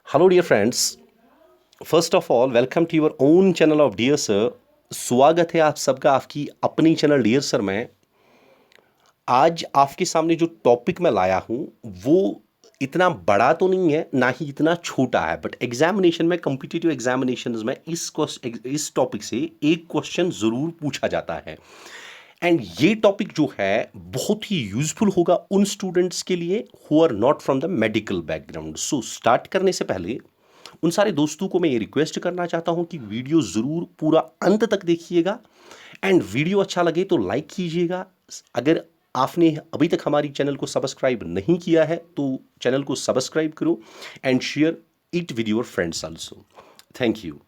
Hello dear friends, first of all welcome to your own channel of dear sir. स्वागत है आप सबका आपकी अपनी चैनल डियर सर में। आज आपके सामने जो टॉपिक मैं लाया हूँ वो इतना बड़ा तो नहीं है ना ही इतना छोटा है, बट एग्जामिनेशन में कॉम्पिटिटिव एग्जामिनेशंस में इस टॉपिक से एक क्वेश्चन ज़रूर पूछा जाता है। एंड ये टॉपिक जो है बहुत ही यूजफुल होगा उन स्टूडेंट्स के लिए who are not from the medical background. So start करने से पहले उन सारे दोस्तों को मैं ये रिक्वेस्ट करना चाहता हूं कि वीडियो ज़रूर पूरा अंत तक देखिएगा एंड वीडियो अच्छा लगे तो लाइक कीजिएगा। अगर आपने अभी तक हमारी चैनल को सब्सक्राइब नहीं किया है तो चैनल को सब्सक्राइब करो and share it with your friends also. Thank you.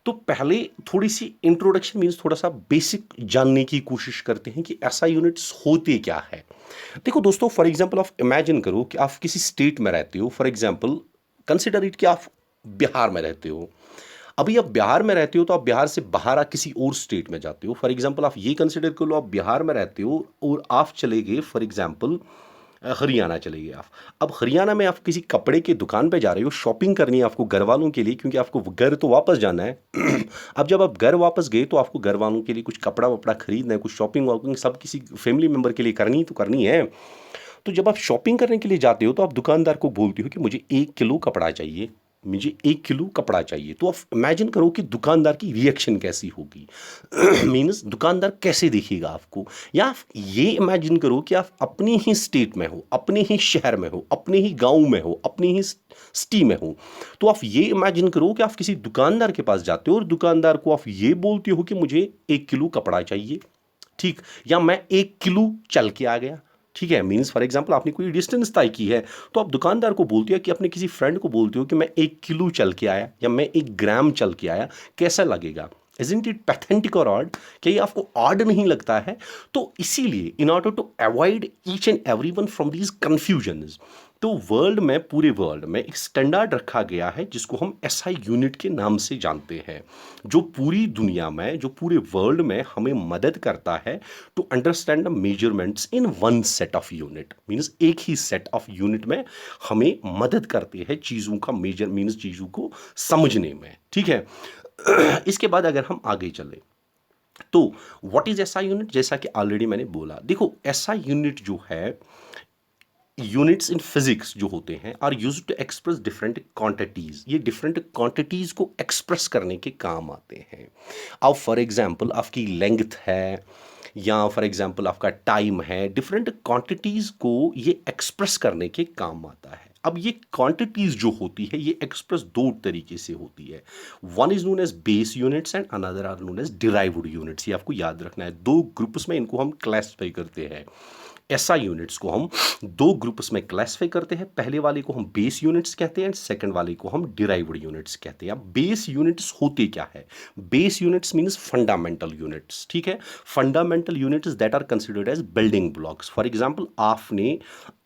तो पहले थोड़ी सी इंट्रोडक्शन मीन्स थोड़ा सा बेसिक जानने की कोशिश करते हैं कि ऐसा यूनिट्स होते क्या है। देखो दोस्तों, फॉर एग्जांपल आप इमेजिन करो कि आप किसी स्टेट में रहते हो। फॉर एग्जांपल कंसिडर इट कि आप बिहार में रहते हो। अभी आप बिहार में रहते हो तो आप बिहार से बाहर किसी और स्टेट में जाते हो। फॉर एग्जांपल आप ये कंसिडर कर लो, आप बिहार में रहते हो और आप चले गए फॉर एग्जांपल हरियाणा चले गए आप। अब हरियाणा में आप किसी कपड़े की दुकान पे जा रहे हो, शॉपिंग करनी है आपको घर वालों के लिए, क्योंकि आपको घर तो वापस जाना है। अब जब आप घर वापस गए तो आपको घर वालों के लिए कुछ कपड़ा वपड़ा खरीदना है, कुछ शॉपिंग वॉपिंग सब किसी फैमिली मेम्बर के लिए करनी तो करनी है। तो जब आप शॉपिंग करने के लिए जाते हो तो आप दुकानदार को बोलते हो कि मुझे 1 किलो कपड़ा चाहिए, मुझे 1 किलो कपड़ा चाहिए। तो आप इमेजिन करो कि दुकानदार की रिएक्शन कैसी होगी। मीन्स दुकानदार कैसे देखेगा आपको। या आप ये इमेजिन करो कि आप अपनी ही स्टेट में हो, अपने ही शहर में हो, अपने ही गांव में हो, अपनी ही सिटी में हो। तो आप ये इमेजिन करो कि आप किसी दुकानदार के पास जाते हो और दुकानदार को आप ये बोलते हो कि मुझे 1 किलो कपड़ा चाहिए, ठीक। या मैं 1 किलो चल के आ गया, ठीक है। मीन्स फॉर एग्जाम्पल आपने कोई डिस्टेंस तय की है तो आप दुकानदार को बोलते हो कि अपने किसी फ्रेंड को बोलते हो कि मैं 1 किलो चल के आया या मैं 1 ग्राम चल के आया। कैसा लगेगा? इजंट इट पैथेंटिक और ऑड? क्या ये आपको ऑड नहीं लगता है? तो इसीलिए in order to avoid each and every one from these confusions, तो वर्ल्ड में, पूरे वर्ल्ड में एक स्टैंडर्ड रखा गया है जिसको हम एसआई यूनिट के नाम से जानते हैं, जो पूरी दुनिया में, जो पूरे वर्ल्ड में हमें मदद करता है to understand the measurements in one set of unit. Means एक ही सेट ऑफ यूनिट में हमें मदद करते हैं चीज़ों का मेजर, मीन्स चीज़ों को समझने में, ठीक है। इसके बाद अगर हम आगे चले तो व्हाट इज एसआई यूनिट, जैसा कि ऑलरेडी मैंने बोला। देखो एसआई यूनिट जो है, यूनिट्स इन फिजिक्स जो होते हैं are use to express different quantities. ये डिफरेंट क्वांटिटीज को एक्सप्रेस करने के काम आते हैं। अब फॉर एग्जांपल आपकी लेंथ है या फॉर एग्जांपल आपका टाइम है, डिफरेंट क्वांटिटीज को ये एक्सप्रेस करने के काम आता है। अब ये क्वांटिटीज जो होती है ये एक्सप्रेस दो तरीके से होती है। One is known as base units and another are known as derived units. ये आपको याद रखना है। दो ग्रुप्स में इनको हम क्लासिफाई करते हैं। एसआई यूनिट्स को हम दो ग्रुप्स में क्लासिफाई करते हैं। पहले वाले को हम बेस यूनिट्स कहते हैं एंड सेकंड वाले को हम डिराइव्ड यूनिट्स कहते हैं। अब बेस यूनिट्स होते क्या है? Base units means fundamental units, ठीक है। Fundamental units that are considered as building blocks. For example आपने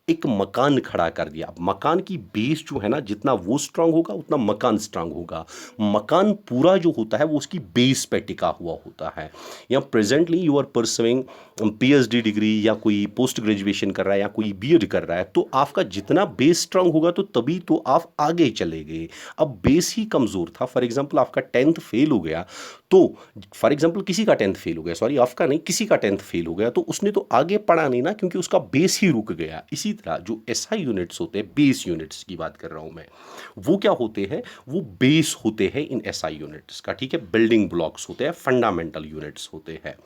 एक मकान खड़ा कर दिया। अब मकान की बेस जो है ना, जितना वो स्ट्रांग होगा उतना मकान स्ट्रांग होगा। मकान पूरा जो होता है वो उसकी बेस पे टिका हुआ होता है। या presently you are pursuing PhD degree या कोई पोस्ट ग्रेजुएशन कर रहा है या कोई बीएड कर रहा है, तो आपका जितना बेस स्ट्रांग होगा तो तभी तो आप आगे चले गए। अब बेस ही कमज़ोर था, फॉर एग्जांपल आपका 10th फेल हो गया, तो फॉर एग्जांपल किसी का 10th फेल हो गया, सॉरी आपका नहीं, किसी का 10th फेल हो गया, तो उसने तो आगे पढ़ा नहीं ना, क्योंकि उसका बेस ही रुक गया। इसी तरह जो एसआई यूनिट्स होते हैं, बेस यूनिट्स की बात कर रहा हूं मैं, वो क्या होते हैं? वो बेस होते हैं इन एसआई यूनिट्स का, ठीक है। बिल्डिंग ब्लॉक्स होते हैं, फंडामेंटल यूनिट्स होते हैं।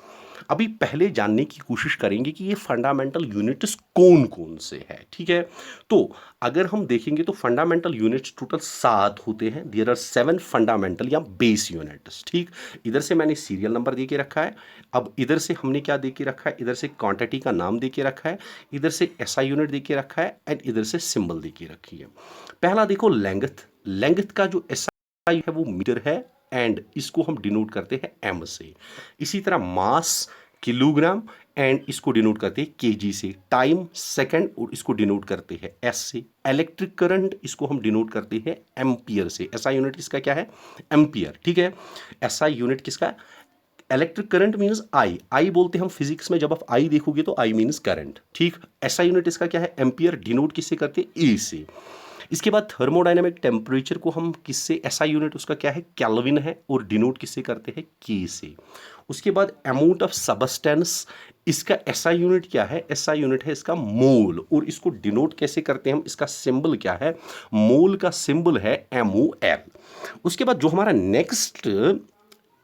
अभी पहले जानने की कोशिश करेंगे कि ये फंडामेंटल यूनिट्स कौन कौन से हैं, ठीक है। तो अगर हम देखेंगे तो फंडामेंटल यूनिट्स टोटल 7 होते हैं। देयर आर 7 फंडामेंटल या बेस यूनिट्स, ठीक। इधर से मैंने सीरियल नंबर दे के रखा है। अब इधर से हमने क्या दे के रखा है? इधर से क्वांटिटी का नाम दे के रखा है, इधर से एसआई यूनिट दे के रखा है एंड इधर से सिंबल दे के रखी है। पहला देखो लेंथ। लेंथ का जो एसआई है वो मीटर है एंड इसको हम डिनोट करते हैं एम से। इसी तरह मास किलोग्राम एंड इसको डिनोट करते हैं केजी से। टाइम सेकंड और इसको डिनोट करते हैं एस से। इलेक्ट्रिक करंट इसको हम डिनोट करते हैं एम्पियर से। एसआई यूनिट इसका क्या है? एम्पियर, ठीक है। एसआई यूनिट किसका? Electric current means I. I बोलते हैं हम फिजिक्स में, जब आप आई देखोगे तो आई मीन्स करंट, ठीक। एसआई यूनिट इसका क्या है? एम्पियर। डिनोट किससे करते हैं? ए से। इसके बाद थर्मोडायनेमिक टेम्परेचर को हम किससे, एसआई यूनिट उसका क्या है, केल्विन है, और डिनोट किससे करते हैं, के से। उसके बाद अमाउंट ऑफ सबस्टेंस, इसका एसआई यूनिट क्या है, एसआई यूनिट है इसका मोल, और इसको डिनोट कैसे करते हैं हम, इसका सिंबल क्या है, मोल का सिंबल है MOL। उसके बाद जो हमारा नेक्स्ट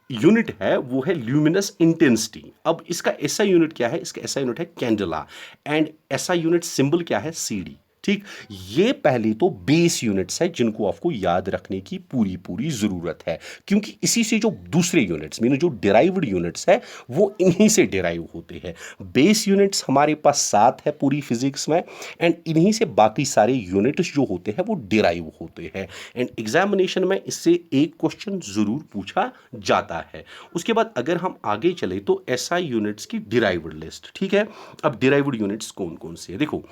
यूनिट है वो है ल्यूमिनस इंटेंसिटी। अब इसका एसआई यूनिट क्या है, इसका एसआई यूनिट है candela, and SI unit symbol क्या है, CD। ठीक, ये पहले तो बेस यूनिट्स है जिनको आपको याद रखने की पूरी पूरी जरूरत है, क्योंकि इसी से जो दूसरे यूनिट्स मीन जो डिराइव्ड यूनिट्स है वो इन्हीं से डिराइव होते हैं। बेस यूनिट्स हमारे पास 7 है पूरी फिजिक्स में, एंड इन्हीं से बाकी सारे यूनिट्स जो होते हैं वो डिराइव होते हैं, एंड एग्जामिनेशन में इससे एक क्वेश्चन जरूर पूछा जाता है। उसके बाद अगर हम आगे चले तो एसआई यूनिट्स की डिराइव्ड लिस्ट। ठीक है, अब डिराइव्ड यूनिट्स कौन कौन से है, देखो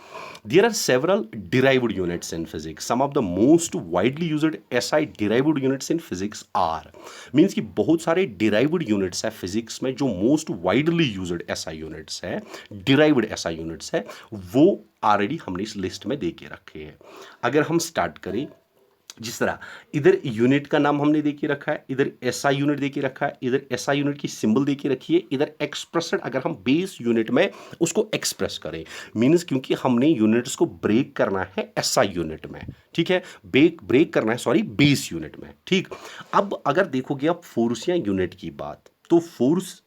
there are several derived units in physics. Some of the most widely used SI derived units in physics are, means कि बहुत सारे derived units है physics में जो most widely used SI units है, derived SI units है, वो already हमने इस लिस्ट में दे के रखे हैं। अगर हम स्टार्ट करें, जिस तरह इधर यूनिट का नाम हमने देखिए रखा है, इधर एसआई यूनिट देखिए रखा है, इधर एसआई यूनिट की सिंबल देखिए रखी है, इधर एक्सप्रेशन अगर हम बेस यूनिट में उसको एक्सप्रेस करें, मींस क्योंकि हमने यूनिट्स को ब्रेक करना है एसआई यूनिट में, ठीक है, ब्रेक करना है सॉरी बेस यूनिट में। ठीक, अब अगर देखोगे आप फोर्स या यूनिट की बात, तो फोर्स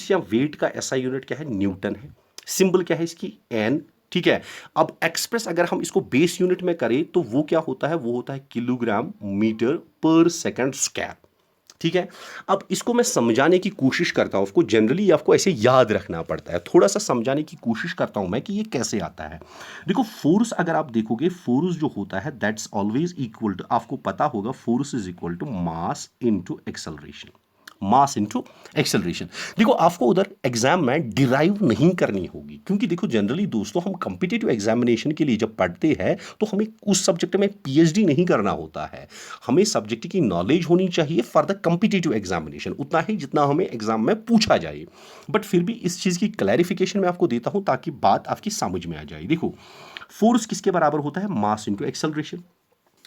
या वेट का एसआई यूनिट क्या है, न्यूटन है, सिंबल क्या है इसकी, एन। ठीक है, अब एक्सप्रेस अगर हम इसको बेस यूनिट में करें तो वो क्या होता है, वो होता है किलोग्राम मीटर पर सेकंड स्क्वायर। ठीक है, अब इसको मैं समझाने की कोशिश करता हूं, आपको जनरली आपको ऐसे याद रखना पड़ता है, थोड़ा सा समझाने की कोशिश करता हूं मैं कि ये कैसे आता है। देखो फोर्स अगर आप देखोगे, फोर्स जो होता है दैट्स ऑलवेज इक्वल टू, आपको पता होगा force is equal to mass into acceleration, mass into acceleration. देखो आपको उधर एग्जाम में डिराइव नहीं करनी होगी, क्योंकि देखो जनरली दोस्तों हम कॉम्पिटिटिव एग्जामिनेशन के लिए जब पढ़ते हैं तो हमें उस सब्जेक्ट में PhD नहीं करना होता है, हमें सब्जेक्ट की नॉलेज होनी चाहिए फॉर द कॉम्पिटिटिव एग्जामिनेशन, उतना ही जितना हमें एग्जाम में पूछा जाए। बट फिर भी इस चीज़ की क्लैरिफिकेशन मैं आपको देता हूं ताकि बात आपकी समझ में आ जाए। देखो फोर्स किसके बराबर होता है, मास इंटू एक्सेलरेशन।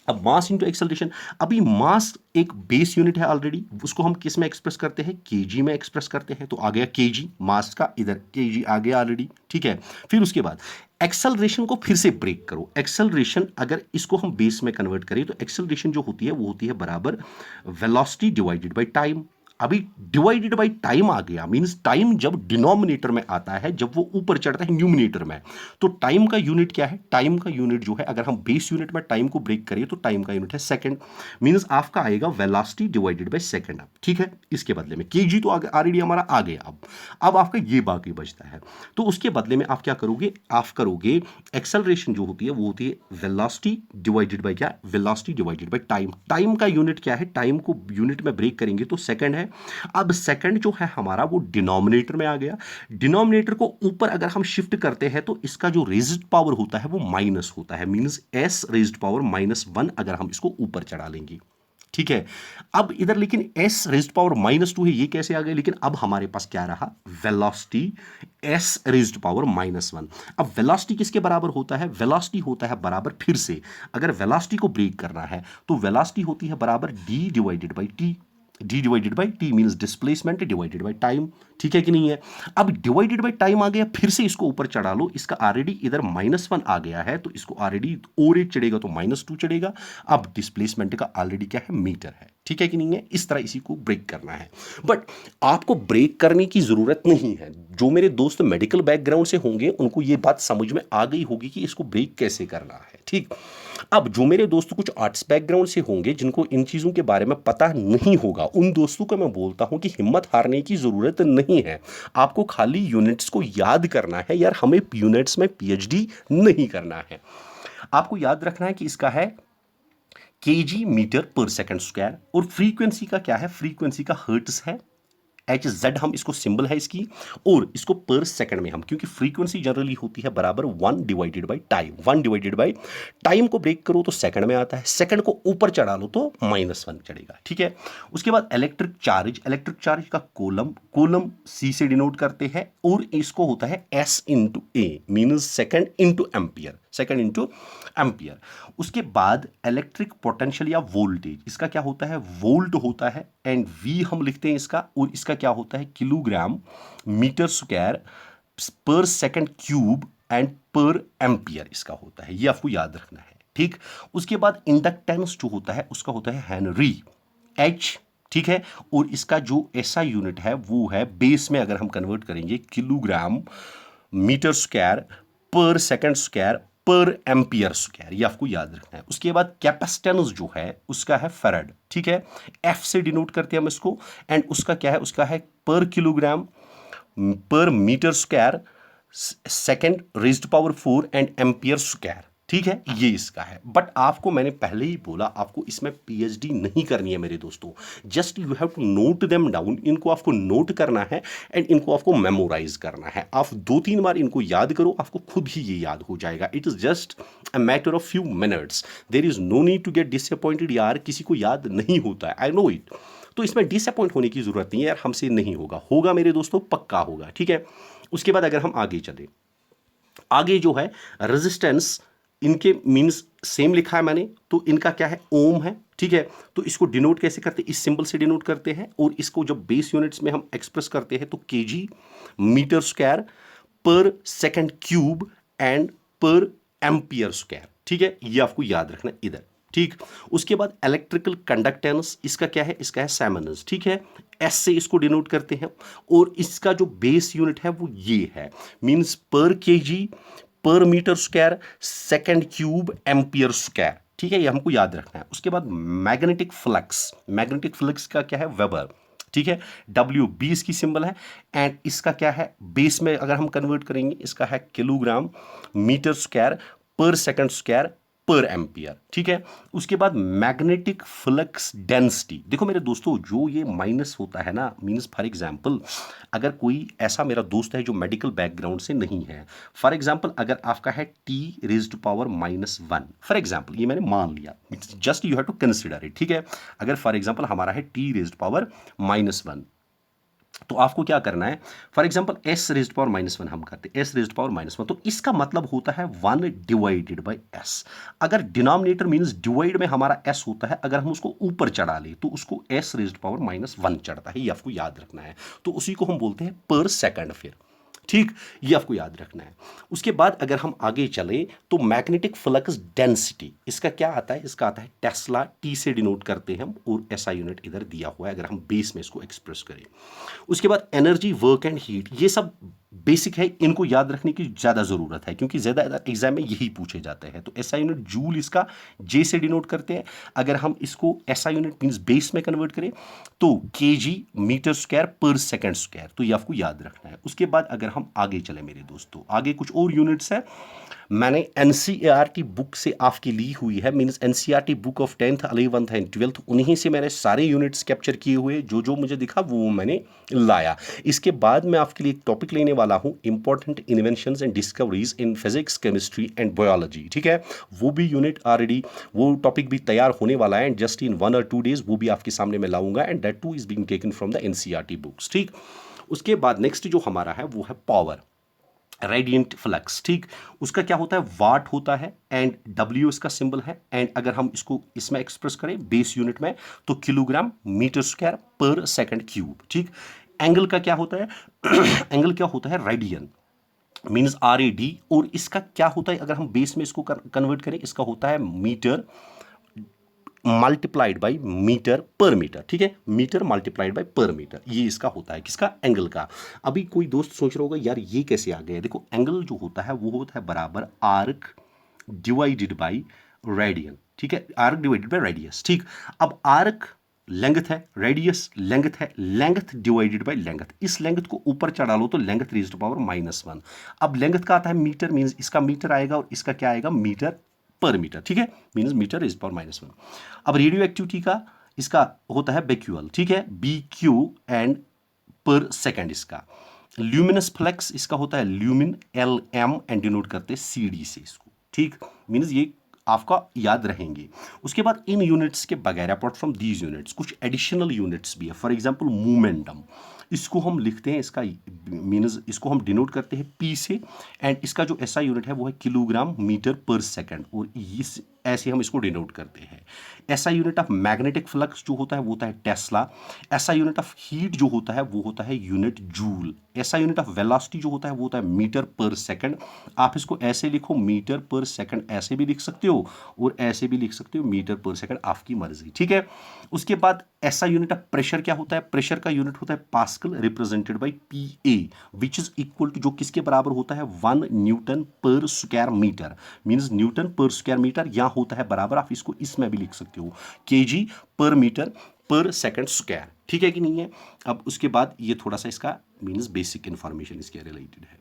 अब मास इंटू एक्सेलरेशन, अभी मास एक बेस यूनिट है ऑलरेडी, उसको हम किस में एक्सप्रेस करते हैं, केजी में एक्सप्रेस करते हैं, तो आ गया केजी मास का, इधर केजी आ गया ऑलरेडी। ठीक है, फिर उसके बाद एक्सेलरेशन को फिर से ब्रेक करो, एक्सेलरेशन अगर इसको हम बेस में कन्वर्ट करें तो एक्सेलरेशन जो होती है वो होती है बराबर वेलोसिटी डिवाइडेड बाय टाइम। अभी डिवाइडेड बाय टाइम आ गया, मींस टाइम जब डिनोमिनेटर में आता है, जब वो ऊपर चढ़ता है न्यूमिनेटर में, तो टाइम का यूनिट क्या है, टाइम का यूनिट जो है अगर हम बेस यूनिट में टाइम को ब्रेक करें तो टाइम का यूनिट है सेकंड, मींस आपका आएगा वेलोसिटी डिवाइडेड बाय सेकंड। अब ठीक है, इसके बदले में केजी तो ऑलरेडी हमारा आ गया, अब आपका ये बाकी बचता है, तो उसके बदले में आप क्या करोगे, आप करोगे एक्सेलरेशन जो होती है वो होती है वेलोसिटी डिवाइडेड बाय क्या, velocity divided by time. Time का यूनिट क्या है, टाइम को यूनिट में ब्रेक करेंगे तो सेकंड है। अब सेकंड जो है हमारा वो डिनोमिनेटर में आ गया, डिनोमिनेटर को ऊपर अगर हम शिफ्ट करते हैं तो इसका जो रेज्ड पावर होता है वो माइनस होता है, मींस s रेज्ड पावर -1 अगर हम इसको ऊपर चढ़ा लेंगे। ठीक है, अब इधर लेकिन s रेज्ड पावर -2 है, ये कैसे आ गया, लेकिन अब हमारे पास क्या रहा, वेलोसिटी s रेज्ड पावर -1। अब वेलोसिटी किसके बराबर होता है, वेलोसिटी होता है बराबर, फिर से अगर वेलोसिटी को ब्रेक करना है तो वेलोसिटी होती है बराबर d divided by T, d divided by T means displacement divided by time. ठीक है कि नहीं है, अब डिवाइडेड बाई टाइम आ गया, फिर से इसको ऊपर चढ़ा लो, इसका ऑलरेडी इधर -1 आ गया है तो इसको ऑलरेडी और एक चढ़ेगा तो -2 चढ़ेगा। अब डिस्प्लेसमेंट का ऑलरेडी क्या है, मीटर है। ठीक है कि नहीं है, इस तरह इसी को ब्रेक करना है, बट आपको ब्रेक करने की जरूरत नहीं है। जो मेरे दोस्त मेडिकल बैकग्राउंड से होंगे उनको ये बात समझ में आ गई होगी कि इसको ब्रेक कैसे करना है। ठीक, अब जो मेरे दोस्त कुछ आर्ट्स बैकग्राउंड से होंगे जिनको इन चीज़ों के बारे में पता नहीं होगा, उन दोस्तों को मैं बोलता हूं कि हिम्मत हारने की ज़रूरत नहीं है, आपको खाली यूनिट्स को याद करना है यार, हमें यूनिट्स में PhD नहीं करना है। आपको याद रखना है कि इसका है केजी मीटर पर सेकंड स्क्वायर, और फ्रीक्वेंसी का क्या है, फ्रीक्वेंसी का हर्ट्स है, HZ हम इसको सिंबल है इसकी, और इसको पर सेकंड में हम, क्योंकि फ्रीक्वेंसी जनरली होती है बराबर 1 divided by time, 1 divided by time को ब्रेक करो तो सेकंड में आता है, सेकंड को ऊपर चढ़ा लो तो -1 चढ़ेगा। ठीक है, उसके बाद इलेक्ट्रिक चार्ज का कोलम C से डिनोट करते हैं, और इसको होता है S into A मीनस second into ampere, second into ampere. उसके बाद इलेक्ट्रिक पोटेंशियल या वोल्टेज, इसका क्या होता है, वोल्ट होता है, एंड वी हम लिखते हैं इसका, और इसका क्या होता है, किलोग्राम मीटर स्क्वायर पर सेकंड क्यूब एंड पर एम्पियर इसका होता है, ये आपको याद रखना है, ठीक। उसके बाद इंडक्टेंस जो होता है उसका होता है हेनरी, एच, ठीक है, और इसका जो ऐसा यूनिट है वो है बेस में अगर हम कन्वर्ट करेंगे किलोग्राम मीटर स्क्वायर पर सेकंड स्क्वायर पर एम्पियर स्क्वायर, ये आपको याद रखना है। उसके बाद कैपेसिटेंस जो है उसका है फैराड, ठीक है, एफ से डिनोट करते हैं हम इसको, एंड उसका क्या है, उसका है पर किलोग्राम पर metre square second raised power 4 and ampere square, ठीक है, ये इसका है। बट आपको मैंने पहले ही बोला आपको इसमें पीएचडी नहीं करनी है मेरे दोस्तों, just you have to note them down, इनको आपको नोट करना है एंड इनको आपको मेमोराइज करना है। आप 2-3 बार इनको याद करो, आपको खुद ही ये याद हो जाएगा। It is just a matter of few minutes, there is no need to get disappointed, यार किसी को याद नहीं होता है, आई नो इट, तो इसमें डिसअपॉइंट होने की जरूरत नहीं है यार, हमसे नहीं होगा, होगा मेरे दोस्तों, पक्का होगा, ठीक है। उसके बाद अगर हम आगे चले, आगे जो है रेजिस्टेंस, इनके मींस सेम लिखा है मैंने, तो इनका क्या है, ओम है, ठीक है। तो इसको डिनोट कैसे करते हैं, इस सिंबल से डिनोट करते हैं, और इसको जब बेस यूनिट्स में हम एक्सप्रेस करते हैं तो केजी मीटर स्क्वायर पर सेकंड क्यूब एंड पर एम्पियर स्क्वायर, ठीक है, ये आपको याद रखना इधर, ठीक। उसके बाद इलेक्ट्रिकल कंडक्टेंस, इसका क्या है, इसका है सेमनस, ठीक है, एस से इसको डिनोट करते हैं, और इसका जो बेस यूनिट है वो ये है, मींस पर केजी पर metre square second cube ampere square, ठीक है, ये हमको याद रखना है। उसके बाद मैग्नेटिक फ्लक्स, मैग्नेटिक फ्लक्स का क्या है, वेबर, ठीक है, डब्ल्यू बी इसकी सिंबल है, एंड इसका क्या है, बेस में अगर हम कन्वर्ट करेंगे इसका है किलोग्राम मीटर स्क्वायर पर सेकंड स्क्वायर पर एम्पियर, ठीक है। उसके बाद मैग्नेटिक फ्लक्स डेंसिटी, देखो मेरे दोस्तों जो ये माइनस होता है ना, मीन्स फॉर एग्जांपल अगर कोई ऐसा मेरा दोस्त है जो मेडिकल बैकग्राउंड से नहीं है, फॉर एग्जांपल अगर आपका है T raised power -1, for example ये मैंने मान लिया, just you have to consider it, ठीक है। अगर फॉर एग्जांपल हमारा है टी रेज्ड पावर -1, तो आपको क्या करना है, for example S raised power -1 हम करते हैं, एस रेज्ड पावर -1, तो इसका मतलब होता है 1 डिवाइडेड बाय एस। अगर डिनोमिनेटर मींस डिवाइड में हमारा एस होता है, अगर हम उसको ऊपर चढ़ा ले तो उसको एस रेज्ड पावर -1 चढ़ता है, ये आपको याद रखना है, तो उसी को हम बोलते हैं पर सेकंड, फिर ठीक, ये आपको याद रखना है। उसके बाद अगर हम आगे चले तो मैग्नेटिक फ्लक्स डेंसिटी, इसका क्या आता है, इसका आता है टेस्ला, टी से डिनोट करते हैं हम, और ऐसा यूनिट इधर दिया हुआ है अगर हम बेस में इसको एक्सप्रेस करें। उसके बाद एनर्जी, वर्क एंड हीट, ये सब बेसिक है, इनको याद रखने की ज़्यादा ज़रूरत है क्योंकि ज़्यादा एग्जाम में यही पूछे जाते हैं। तो ऐसा यूनिट जूल, इसका जे से डिनोट करते हैं, अगर हम इसको ऐसा यूनिट मींस बेस में कन्वर्ट करें तो केजी मीटर स्क्वायर पर सेकंड स्क्वायर, तो ये आपको याद रखना है। उसके बाद अगर हम आगे चले मेरे दोस्तों, आगे कुछ और यूनिट्स है, मैंने एनसीईआरटी बुक से आपकी ली हुई है, means NCERT book of 10th 11th and 12th, उन्हीं से मैंने सारे यूनिट्स कैप्चर किए हुए, जो जो मुझे दिखा वो मैंने लाया। इसके बाद मैं आपके लिए एक टॉपिक लेने वाला हूँ, important inventions and discoveries in physics, chemistry and biology, ठीक है, वो भी यूनिट ऑलरेडी, वो टॉपिक भी तैयार होने वाला है, and just in 1 or 2 days वो भी आपके सामने मैं लाऊंगा, and that two is being taken from the NCERT books, ठीक। उसके बाद नेक्स्ट जो हमारा है वो है पावर, रेडियंट फ्लक्स, ठीक, उसका क्या होता है, वाट होता है, एंड डब्ल्यू इसका सिंबल है, एंड अगर हम इसको इसमें एक्सप्रेस करें बेस यूनिट में तो किलोग्राम मीटर स्क्वायर पर सेकंड क्यूब, ठीक। एंगल का क्या होता है एंगल क्या होता है, रेडियन, मीन्स RAD, और इसका क्या होता है अगर हम बेस में इसको कन्वर्ट करें, इसका होता है मीटर मल्टीप्लाइड बाई मीटर पर मीटर, ठीक है, मीटर मल्टीप्लाइड बाई पर मीटर, ये इसका होता है, किसका, एंगल का। अभी कोई दोस्त सोच रहा होगा यार ये कैसे आ गया, देखो एंगल जो होता है वो होता है बराबर आर्क डिवाइडेड बाई रेडियन, ठीक है, आर्क डिवाइडेड बाई रेडियस, ठीक। अब आर्क लेंथ है, रेडियस लेंथ है, लेंथ डिवाइडेड बाई लेंथ, इस लेंथ को ऊपर चढ़ा लो तो लेंथ रेज्ड पावर -1, अब लेंथ का आता है मीटर, मीन्स इसका मीटर आएगा और इसका क्या आएगा, मीटर पर मीटर, ठीक है, मीन्स मीटर रेज्ड पावर -1। अब रेडियो एक्टिविटी का इसका होता है बेक्यूएल, ठीक है, BQ एंड पर सेकंड, इसका ल्यूमिनस फ्लक्स इसका होता है ल्यूमिन, LM एंड डिनोट करते हैं CD से इसको, ठीक, मीन्स ये आपका याद रहेंगे। उसके बाद इन यूनिट्स के बगैर अपार्ट फ्रॉम दीज यूनिट्स कुछ एडिशनल यूनिट्स भी है, फॉर एग्जांपल मोमेंटम, इसको हम लिखते हैं, इसका मीन्स इसको हम डिनोट करते हैं पी से, एंड इसका जो एसआई यूनिट है वो है किलोग्राम मीटर पर सेकंड, और इस ऐसे हम इसको डिनोट करते हैं। SI unit of magnetic flux जो होता है वो होता है Tesla. SI unit of heat जो होता है वो होता है unit joule. SI unit of velocity जो होता है वो होता है मीटर पर सेकंड। आप इसको ऐसे लिखो, मीटर पर सेकंड, ऐसे भी लिख सकते हो और ऐसे भी लिख सकते हो, मीटर पर सेकंड, आपकी मर्जी, ठीक है। उसके बाद एसआई यूनिट ऑफ प्रेशर क्या होता है? प्रेशर का यूनिट होता है pascal, represented by PA, which is equal to, जो किसके बराबर होता है? 1 न्यूटन पर स्क्वायर मीटर, मींस न्यूटन पर स्क्वायर मीटर, या होता है बराबर, आप इसको इसमें भी लिख सकते हो, केजी पर मीटर पर सेकंड स्क्वायर, ठीक है कि नहीं है। अब उसके बाद ये थोड़ा सा इसका मींस बेसिक इंफॉर्मेशन इसके रिलेटेड है।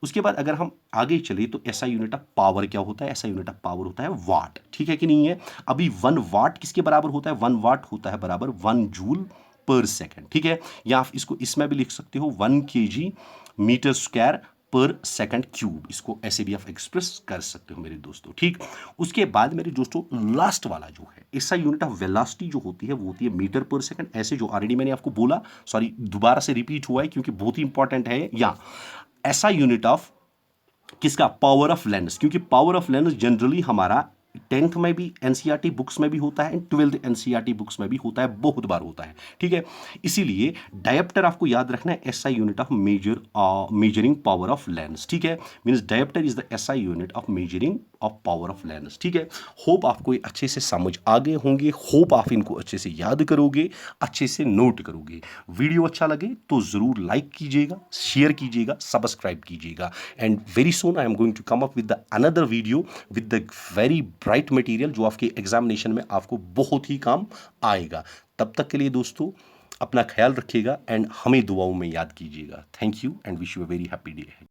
उसके बाद अगर हम आगे चले तो ऐसा यूनिट ऑफ पावर क्या होता है? ऐसा यूनिट ऑफ पावर होता है वाट, ठीक है कि नहीं है। अभी 1 वाट किसके बराबर होता है? 1 वाट होता है बराबर 1 जूल पर सेकंड, ठीक है। या आप इसको इसमें भी लिख सकते हो 1 केजी मीटर स्क्वायर पर सेकंड क्यूब, इसको ऐसे भी आप एक्सप्रेस कर सकते हो मेरे दोस्तों, ठीक। उसके बाद मेरे दोस्तों लास्ट वाला जो है ऐसा यूनिट ऑफ वेलोसिटी जो होती है वो होती है मीटर पर सेकंड, ऐसे जो ऑलरेडी मैंने आपको बोला, सॉरी दोबारा से रिपीट हुआ है क्योंकि बहुत ही इंपॉर्टेंट है। या ऐसा यूनिट ऑफ किसका? पावर ऑफ लेंस, क्योंकि पावर ऑफ लेंस जनरली हमारा 10th में भी एनसीईआरटी बुक्स में भी होता है एंड 12th एनसीईआरटी बुक्स में भी होता है, बहुत बार होता है, ठीक है। इसीलिए डायप्टर आपको याद रखना है, SI unit of measuring power of lens, ठीक है। Means dioptre is the SI unit of measuring of power of lens, ठीक है। होप आपको ये अच्छे से समझ आ गए होंगे, होप आप इनको अच्छे से याद करोगे, अच्छे से नोट करोगे। वीडियो अच्छा लगे तो ज़रूर लाइक कीजिएगा, शेयर कीजिएगा, सब्सक्राइब कीजिएगा, and very soon I am going to come up with the another video with the very bright material जो आपके एग्जामिनेशन में आपको बहुत ही काम आएगा। तब तक के लिए दोस्तों अपना ख्याल रखिएगा एंड हमें दुआओं में याद कीजिएगा। Thank you and wish you a very happy day.